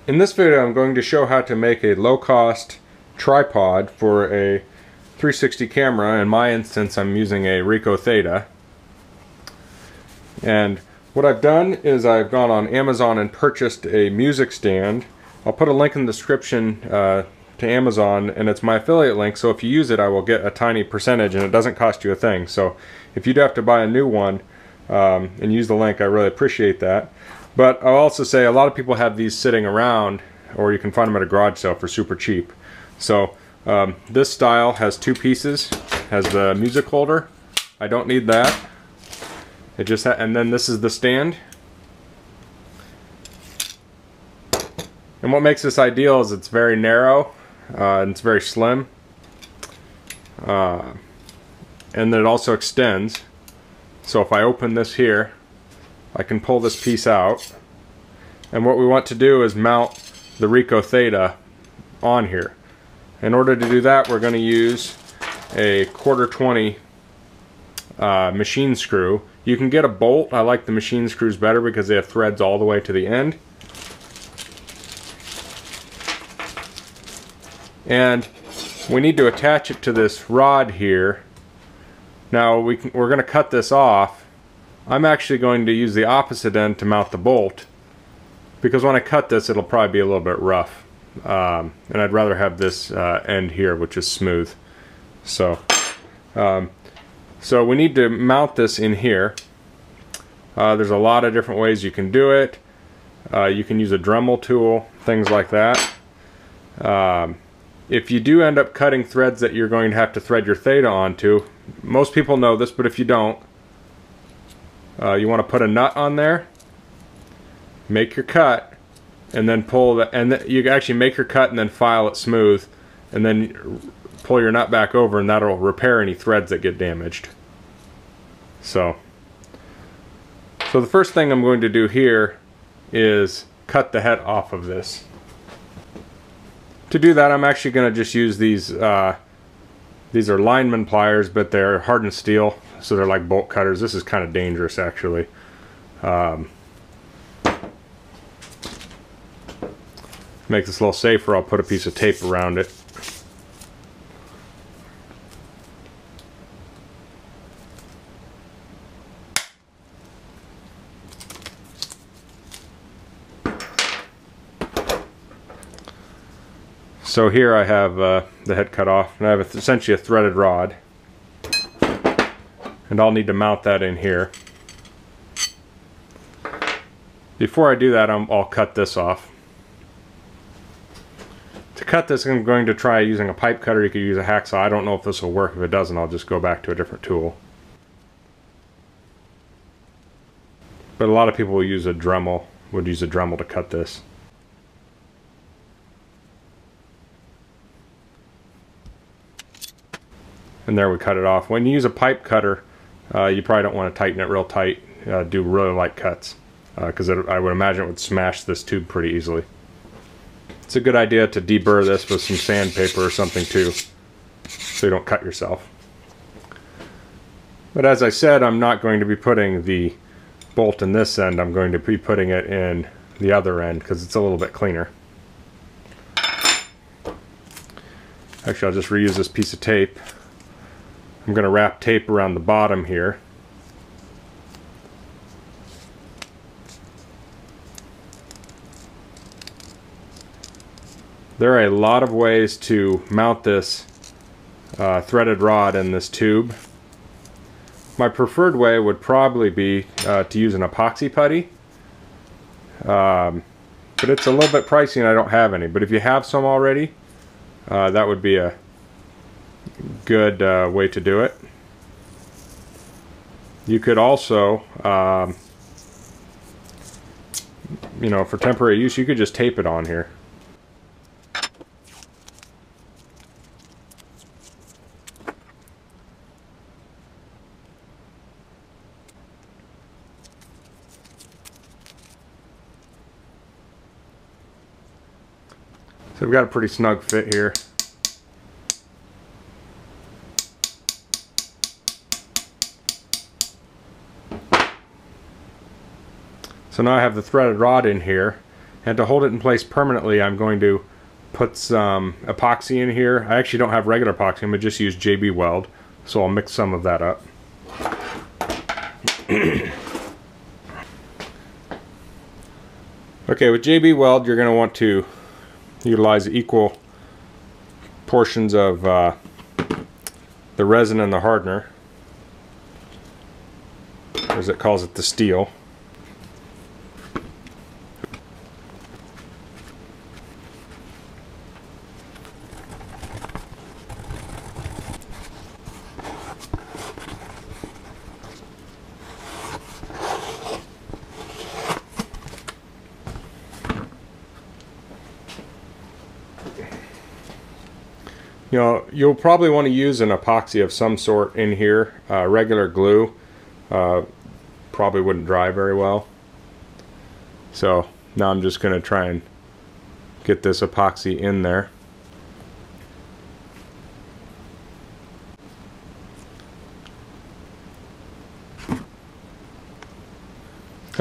In this video I'm going to show how to make a low-cost tripod for a 360 camera. In my instance I'm using a Ricoh Theta. And what I've done is I've gone on Amazon and purchased a music stand. I'll put a link in the description to Amazon, and it's my affiliate link, so if you use it I will get a tiny percentage and it doesn't cost you a thing. So if you do have to buy a new one and use the link, I really appreciate that. But I'll also say a lot of people have these sitting around, or you can find them at a garage sale for super cheap. So this style has two pieces, has the music holder. I don't need that. It just and then this is the stand. And what makes this ideal is it's very narrow and it's very slim. And then it also extends. So if I open this here, I can pull this piece out, and what we want to do is mount the Ricoh Theta on here. In order to do that, we're going to use a 1/4-20 machine screw. You can get a bolt. I like the machine screws better because they have threads all the way to the end. And we need to attach it to this rod here. Now we're going to cut this off. I'm actually going to use the opposite end to mount the bolt, because when I cut this it'll probably be a little bit rough, and I'd rather have this end here, which is smooth. So we need to mount this in here. There's a lot of different ways you can do it. You can use a Dremel tool, things like that. If you do end up cutting threads that you're going to have to thread your Theta onto, most people know this, but if you don't, you want to put a nut on there, make your cut, and then pull the, and you can actually make your cut and then file it smooth, and then pull your nut back over, and that'll repair any threads that get damaged. So the first thing I'm going to do here is cut the head off of this. To do that, I'm actually going to just use these. These are lineman pliers, but they're hardened steel, so they're like bolt cutters. This is kind of dangerous, actually. Make this a little safer, I'll put a piece of tape around it. So here I have the head cut off, and I have essentially a threaded rod, and I'll need to mount that in here. Before I do that, I'll cut this off. To cut this, I'm going to try using a pipe cutter. You could use a hacksaw. I don't know if this will work. If it doesn't, I'll just go back to a different tool. But a lot of people will use a Dremel, would use a Dremel to cut this. And there we cut it off. When you use a pipe cutter, you probably don't want to tighten it real tight. Do really light cuts, because I would imagine it would smash this tube pretty easily. It's a good idea to deburr this with some sandpaper or something too, so you don't cut yourself. But as I said, I'm not going to be putting the bolt in this end. I'm going to be putting it in the other end because it's a little bit cleaner. Actually, I'll just reuse this piece of tape. I'm going to wrap tape around the bottom here. There are a lot of ways to mount this threaded rod in this tube. My preferred way would probably be to use an epoxy putty. But it's a little bit pricey and I don't have any. But if you have some already, that would be a good way to do it. You could also, you know, for temporary use, you could just tape it on here. So we've got a pretty snug fit here. So now I have the threaded rod in here, And to hold it in place permanently, I'm going to put some epoxy in here. I actually don't have regular epoxy, I'm going to just use JB Weld, so I'll mix some of that up. Okay, with JB Weld, you're going to want to utilize equal portions of the resin and the hardener, as it calls it, the steel. You know, you'll probably want to use an epoxy of some sort in here. Regular glue probably wouldn't dry very well. So now I'm just going to try and get this epoxy in there.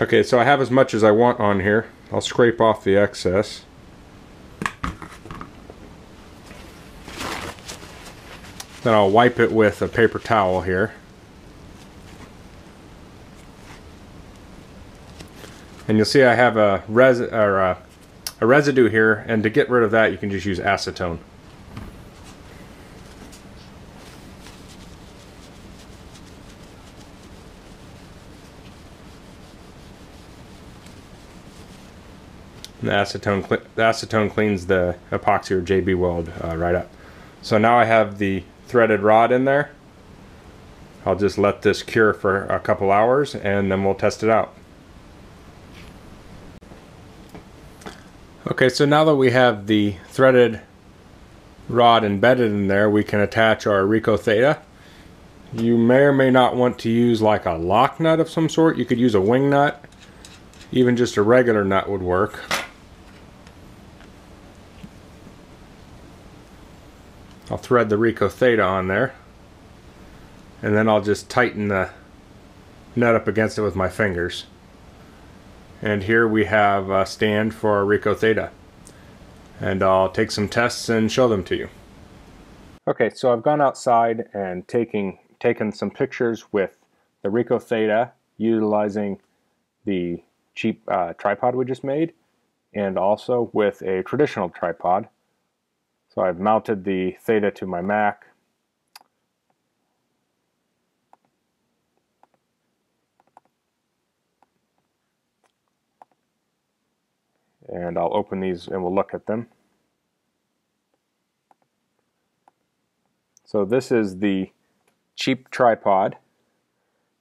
Okay, so I have as much as I want on here. I'll scrape off the excess. Then I'll wipe it with a paper towel here. And you'll see I have a residue here, and to get rid of that you can just use acetone. And the acetone cleans the epoxy or JB Weld right up. So now I have the threaded rod in there. I'll just let this cure for a couple hours and then we'll test it out. Okay, so now that we have the threaded rod embedded in there, we can attach our Ricoh Theta. You may or may not want to use like a lock nut of some sort. You could use a wing nut. Even just a regular nut would work. I'll thread the Ricoh Theta on there, and then I'll just tighten the nut up against it with my fingers. And here we have a stand for our Ricoh Theta, and I'll take some tests and show them to you. Okay, so I've gone outside and taken some pictures with the Ricoh Theta utilizing the cheap tripod we just made, and also with a traditional tripod. So I've mounted the Theta to my Mac. And I'll open these and we'll look at them. So this is the cheap tripod.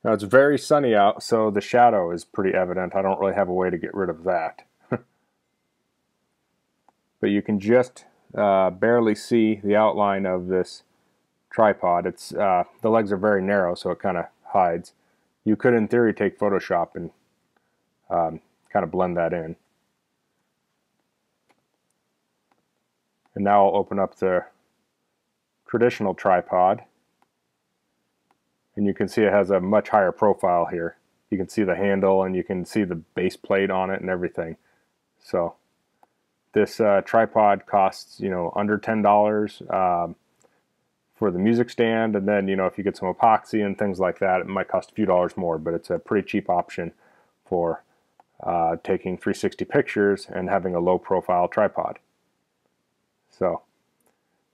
Now it's very sunny out, so the shadow is pretty evident. I don't really have a way to get rid of that. But you can just barely see the outline of this tripod. It's the legs are very narrow, so it kind of hides. You could, in theory, take Photoshop and kind of blend that in. And now I'll open up the traditional tripod, and you can see it has a much higher profile here. You can see the handle, and you can see the base plate on it and everything. So this tripod costs, you know, under $10 for the music stand, and then, you know, if you get some epoxy and things like that, it might cost a few dollars more, but it's a pretty cheap option for taking 360 pictures and having a low profile tripod. So,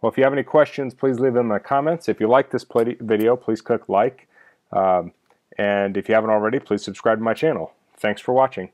well, if you have any questions, please leave them in the comments. If you like this video, please click like. And if you haven't already, please subscribe to my channel. Thanks for watching.